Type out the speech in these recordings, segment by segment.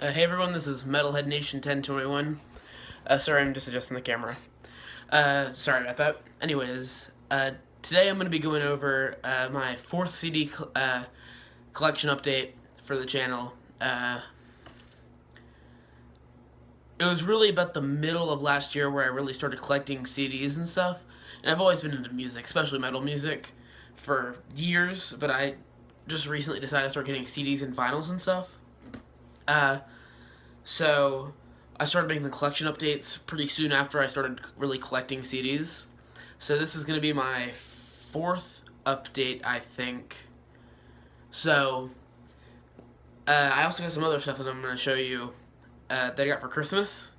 Hey everyone, this is Metalhead Nation 1021. Sorry, I'm just adjusting the camera. Sorry about that. Anyways, today I'm going to be going over my fourth CD collection update for the channel. It was really about the middle of last year where I really started collecting CDs and stuff. And I've always been into music, especially metal music, for years, but I just recently decided to start getting CDs and vinyls and stuff. So I started making the collection updates pretty soon after I started really collecting CDs. So this is going to be my fourth update, I think. So I also got some other stuff that I'm going to show you that I got for Christmas.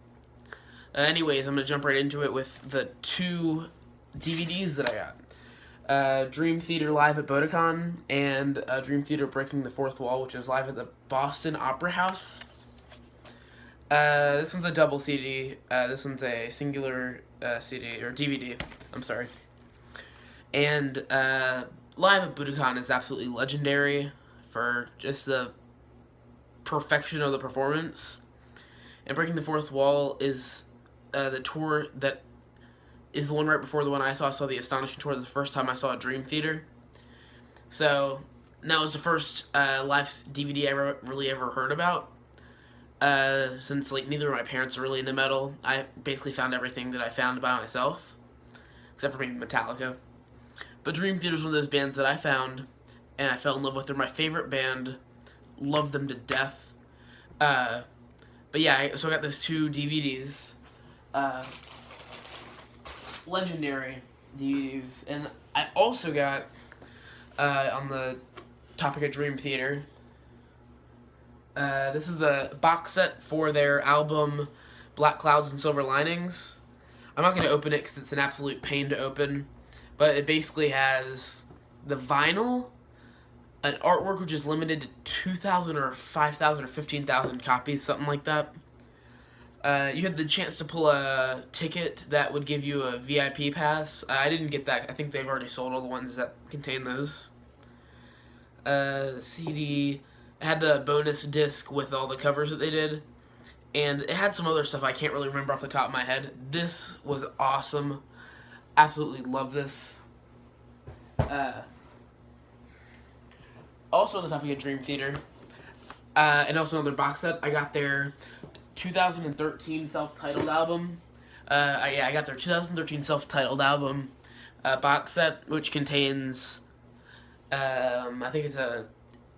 Anyways, I'm going to jump right into it with the two DVDs that I got. Dream Theater Live at Budokan and Dream Theater Breaking the Fourth Wall, which is live at the Boston Opera House. This one's a double CD. This one's a singular CD, or DVD. I'm sorry. And Live at Budokan is absolutely legendary for just the perfection of the performance. And Breaking the Fourth Wall is the tour that is the one right before the one I saw. I saw the Astonishing Tour the first time I saw a Dream Theater. So that was the first live DVD I really ever heard about. Since neither of my parents are really into metal, I basically found everything that I found by myself, except for maybe Metallica. But Dream Theater is one of those bands that I found, and I fell in love with. They're my favorite band, love them to death. But yeah, so I got those two DVDs, legendary DVDs, and I also got, on the topic of Dream Theater, this is the box set for their album Black Clouds and Silver Linings. I'm not going to open it because it's an absolute pain to open, but it basically has the vinyl, an artwork which is limited to 2,000 or 5,000 or 15,000 copies, something like that. You had the chance to pull a ticket that would give you a VIP pass. I didn't get that. I think they've already sold all the ones that contain those. The CD had the bonus disc with all the covers that they did, and it had some other stuff I can't really remember off the top of my head. This was awesome. Absolutely love this. Also on the topic of Dream Theater, and also another box set, I got their 2013 self-titled album. I got their 2013 self-titled album box set, which contains, I think it's a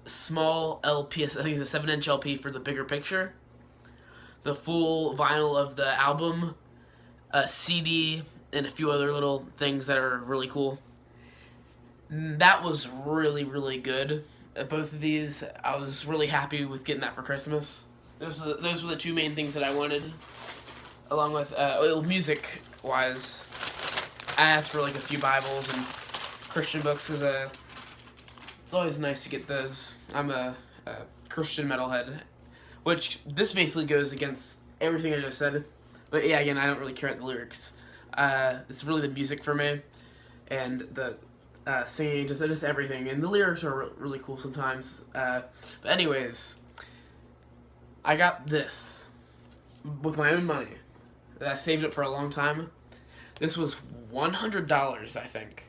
small LP, I think it's a 7-inch LP for the bigger picture, the full vinyl of the album, a CD, and a few other little things that are really cool. That was really, really good. Both of these, I was really happy with getting that for Christmas. Those were the two main things that I wanted, along with, music-wise. I asked for a few Bibles and Christian books because it's always nice to get those. I'm a Christian metalhead, which this basically goes against everything I just said. But yeah, again, I don't really care about the lyrics. It's really the music for me, and the singing, just everything. And the lyrics are really cool sometimes. But anyways, I got this with my own money that I saved up for a long time. This was $100, I think.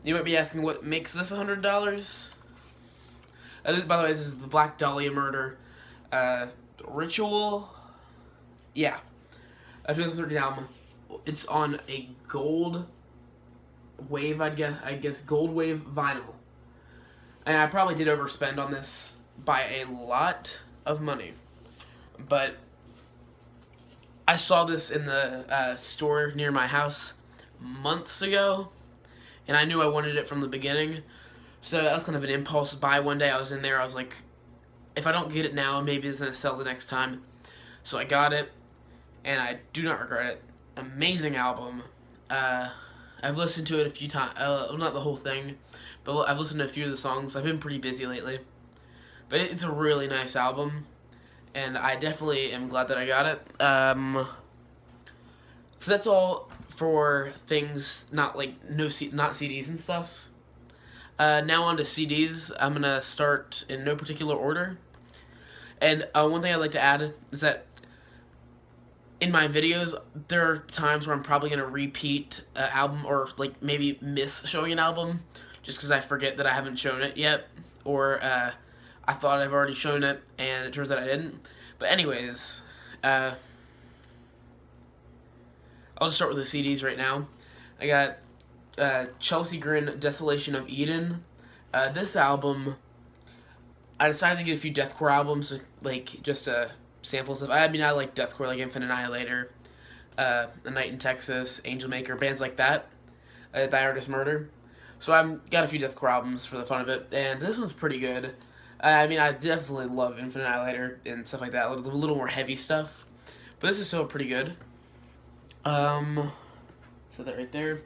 You might be asking what makes this $100? By the way, this is the Black Dahlia Murder Ritual. Yeah, a 2013 album. It's on a gold wave, I guess gold wave vinyl. And I probably did overspend on this by a lot of money, but I saw this in the store near my house months ago, and I knew I wanted it from the beginning. So that was kind of an impulse buy one day. I was in there, I was like, if I don't get it now, maybe it's going to sell the next time. So I got it, and I do not regret it. Amazing album. I've listened to it a few times, not the whole thing, but I've listened to a few of the songs. I've been pretty busy lately. But it's a really nice album, and I definitely am glad that I got it. So that's all for things not not CDs and stuff. Now on to CDs. I'm gonna start in no particular order. And one thing I'd like to add is that in my videos, there are times where I'm probably going to repeat an album or like maybe miss showing an album just because I forget that I haven't shown it yet, or I thought I've already shown it and it turns out I didn't. But anyways, I'll just start with the CDs right now. I got Chelsea Grin, Desolation of Eden. This album, I decided to get a few deathcore albums, like just samples of. I mean, I like deathcore, like Infant Annihilator, A Night in Texas, Angel Maker, bands like that, by Artist Murder. So I've got a few deathcore albums for the fun of it, and this one's pretty good. I mean, I definitely love Infant Annihilator and stuff like that, a little more heavy stuff, but this is still pretty good. So that right there.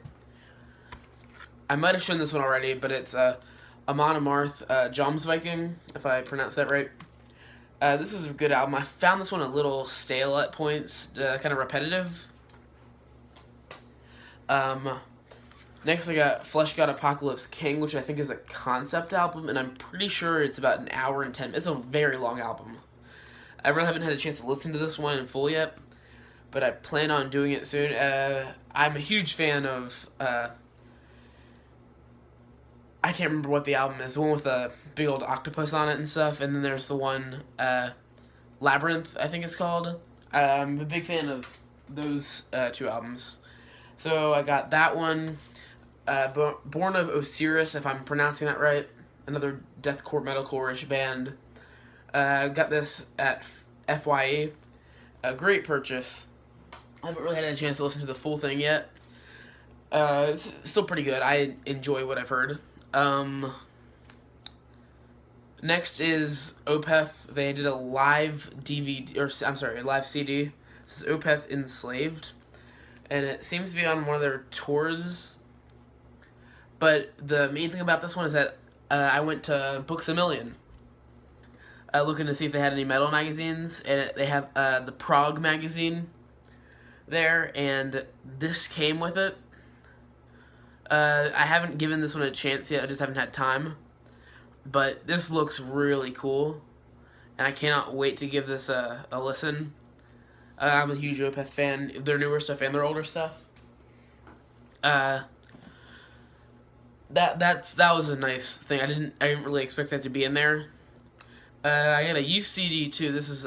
I might have shown this one already, but it's Amon Amarth, Jomsviking, if I pronounced that right. This was a good album. I found this one a little stale at points, kind of repetitive. Next I got Fleshgod Apocalypse King, which I think is a concept album, and I'm pretty sure it's about an hour and 10 minutes. It's a very long album. I really haven't had a chance to listen to this one in full yet, but I plan on doing it soon. I'm a huge fan of, I can't remember what the album is, the one with the big old octopus on it and stuff, and then there's the one, Labyrinth, I think it's called. I'm a big fan of those two albums. So I got that one, Born of Osiris, if I'm pronouncing that right, another deathcore, metalcore-ish band. Got this at FYE, a great purchase. I haven't really had a chance to listen to the full thing yet. It's still pretty good. I enjoy what I've heard. Next is Opeth. They did a live DVD, or I'm sorry, a live CD. This is Opeth Enslaved, and it seems to be on one of their tours. But the main thing about this one is that I went to Books A Million, looking to see if they had any metal magazines, and they have the Prog magazine there, and this came with it. I haven't given this one a chance yet, I just haven't had time. But this looks really cool, and I cannot wait to give this a listen. I'm a huge Opeth fan, their newer stuff and their older stuff. That was a nice thing. I didn't really expect that to be in there. I got a UCD too. This is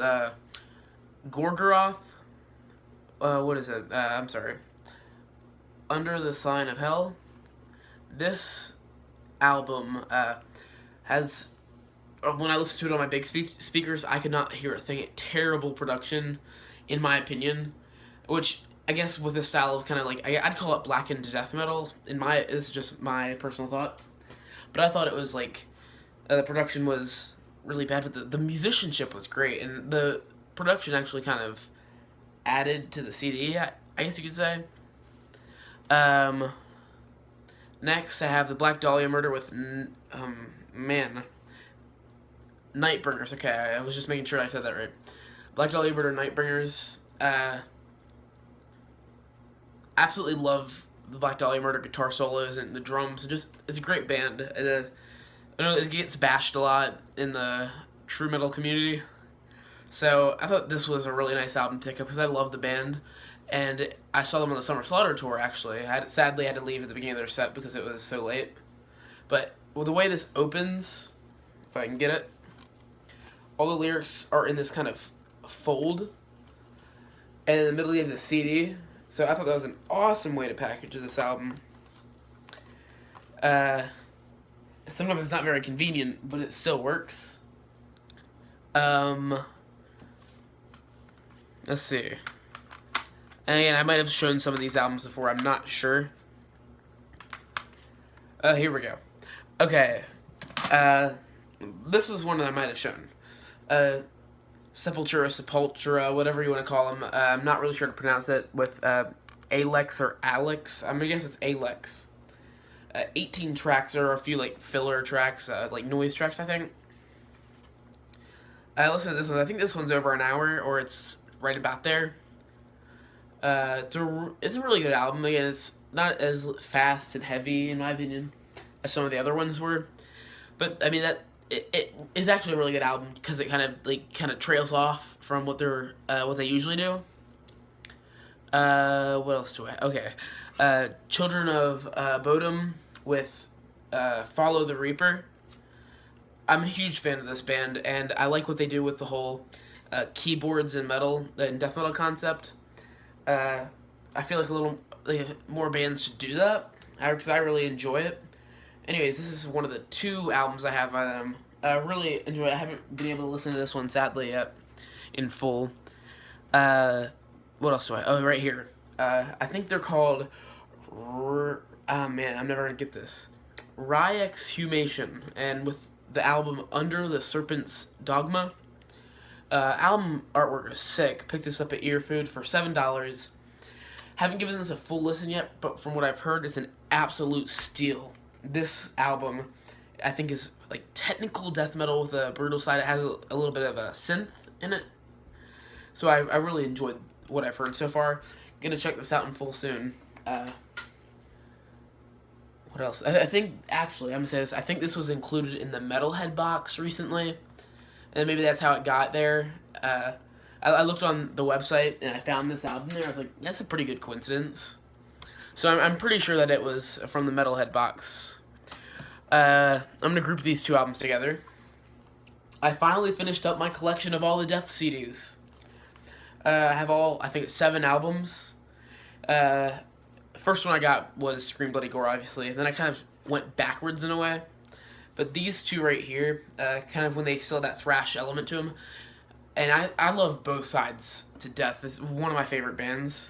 Gorgoroth. What is it? I'm sorry. Under the Sign of Hell. This album has, when I listened to it on my big speakers, I could not hear a thing. Terrible production, in my opinion, which I guess with this style of kind of like, I'd call it blackened death metal. This is just my personal thought, but I thought it was like, the production was really bad, but the musicianship was great, and the production actually kind of added to the CD, I guess you could say. Next I have the Black Dahlia Murder with, Nightbringers. Okay, I was just making sure I said that right. Black Dahlia Murder, Nightbringers. Absolutely love the Black Dahlia Murder guitar solos and the drums. And it's a great band. I know it gets bashed a lot in the true metal community. So I thought this was a really nice album to pick up because I love the band. And I saw them on the Summer Slaughter tour, actually. Sadly had to leave at the beginning of their set because it was so late. But the way this opens, if I can get it, all the lyrics are in this kind of fold. And in the middle you have the CD. So I thought that was an awesome way to package this album. Sometimes it's not very convenient, but it still works. Let's see. And again, I might have shown some of these albums before, I'm not sure. Here we go. Okay. This was one that I might have shown. Sepultura, whatever you want to call them. I'm not really sure to pronounce it with Alex or Alex. I'm going to guess it's Alex. 18 tracks. There are a few like filler tracks, like noise tracks, I think. I listened to this one. I think this one's over an hour, or it's right about there. It's a really good album. Again, it's not as fast and heavy, in my opinion, as some of the other ones were. But, I mean, that it is actually a really good album because it kind of trails off from what they usually do. What else do I? Okay, Children of Bodom with Follow the Reaper. I'm a huge fan of this band, and I like what they do with the whole keyboards and metal and death metal concept. I feel like more bands should do that because I really enjoy it. Anyways, this is one of the 2 albums I have by them. I really enjoy it. I haven't been able to listen to this one sadly yet in full. What else do I? Oh, right here. I think they're called. Oh man, I'm never gonna get this. Exhumation, and with the album Under the Serpent's Dogma. Album artwork is sick. Picked this up at Earfood for $7. Haven't given this a full listen yet, but from what I've heard, it's an absolute steal. This album, I think, is like technical death metal with a brutal side. It has a little bit of a synth in it, so I really enjoyed what I've heard so far. Gonna check this out in full soon. What else? I think, actually, I'm gonna say this. I think this was included in the Metalhead box recently, and maybe that's how it got there. I looked on the website and I found this album there. I was like, that's a pretty good coincidence. So I'm pretty sure that it was from the Metalhead box. I'm gonna group these 2 albums together. I finally finished up my collection of all the Death CDs. I have I think it's 7 albums. First one I got was Scream Bloody Gore, obviously. And then I kind of went backwards in a way. But these 2 right here, kind of when they still have that thrash element to them. And I love both sides to death. This is one of my favorite bands.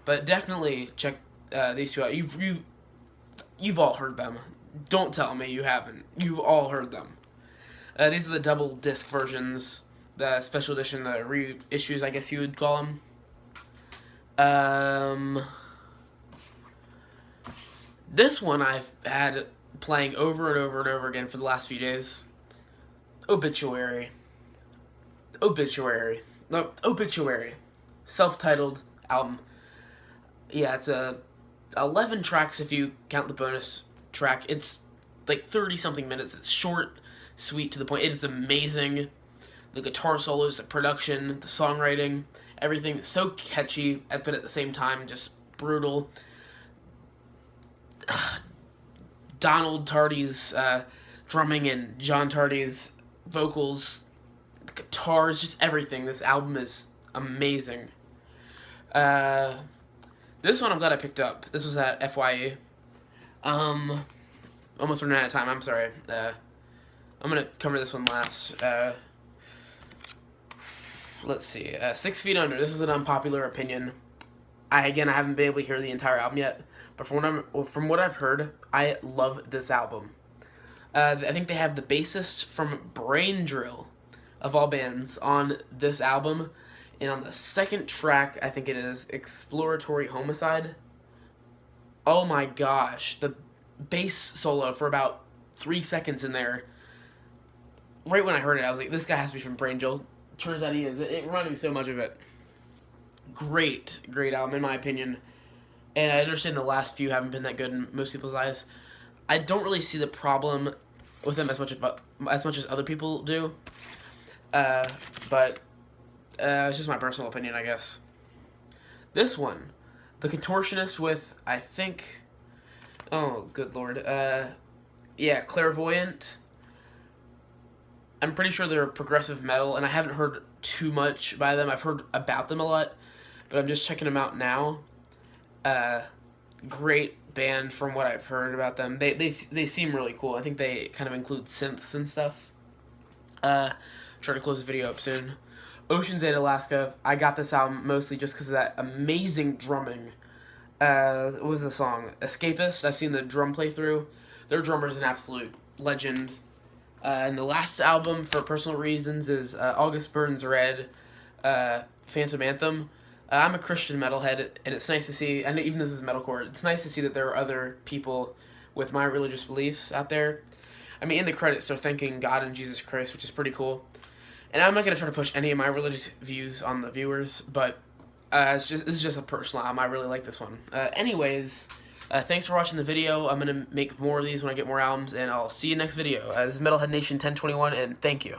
But definitely check these 2 out. You've all heard them. Don't tell me you haven't. You've all heard them. These are the double disc versions. The special edition, the reissues, I guess you would call them. This one I've had playing over and over and over again for the last few days. Obituary. Self-titled album. Yeah, it's 11 tracks if you count the bonus track. It's like 30-something minutes. It's short, sweet, to the point. It is amazing. The guitar solos, the production, the songwriting, everything is so catchy, but at the same time, just brutal. Donald Tardy's drumming and John Tardy's vocals, the guitars, just everything. This album is amazing. This one I'm glad I picked up. This was at FYE. Almost running out of time. I'm sorry. I'm gonna cover this one last. Let's see. 6 Feet Under. This is an unpopular opinion. I haven't been able to hear the entire album yet, but from what I've heard, I love this album. I think they have the bassist from Brain Drill, of all bands, on this album, and on the second track, I think it is Exploratory Homicide. Oh my gosh, the bass solo for about 3 seconds in there. Right when I heard it, I was like, this guy has to be from Brain Drill. Turns out he is. It reminded me so much of it. Great album, in my opinion. And I understand the last few haven't been that good in most people's eyes. I don't really see the problem with them as much as other people do. But it's just my personal opinion, I guess. This one, The Contortionist with, I think, oh, good lord, yeah, Clairvoyant. I'm pretty sure they're progressive metal, and I haven't heard too much by them. I've heard about them a lot, but I'm just checking them out now. Great band from what I've heard about them. They seem really cool. I think they kind of include synths and stuff. Try to close the video up soon. Ocean's 8 Alaska. I got this album mostly just because of that amazing drumming. What was the song? Escapist. I've seen the drum playthrough. Their drummer's an absolute legend. And the last album, for personal reasons, is August Burns Red, Phantom Anthem. I'm a Christian metalhead, and it's nice to see, and even this is metalcore, it's nice to see that there are other people with my religious beliefs out there. I mean, in the credits, they're thanking God and Jesus Christ, which is pretty cool. And I'm not going to try to push any of my religious views on the viewers, but this is just a personal album. I really like this one. Anyways, Thanks for watching the video. I'm going to make more of these when I get more albums, and I'll see you next video. This is Metalhead Nation 1021, and thank you.